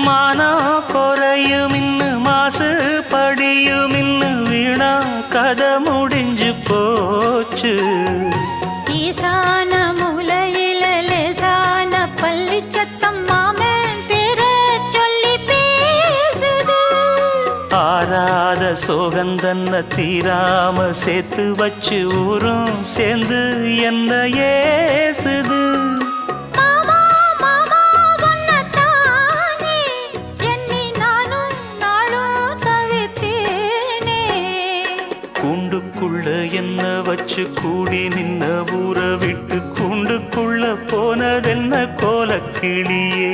மானம் குறையும் இன்னு மாசு படியும் இன்னு வீணா கதை முடிஞ்சு போச்சு. ஈசான மூலையில லேசான பள்ளி சத்தம் மாமன் பேர சொல்லி பேசுது. ஆறாத சோகந்தன்ன தீராம சேர்த்து வச்சு ஊரும் சேர்ந்து என்ன ஏசுது. கூண்டுக்குள்ள என்ன வச்சு கூடி நின்ன ஊரை விட்டு கூண்டுக்குள்ள போனதென்ன கோலக்கிளியே.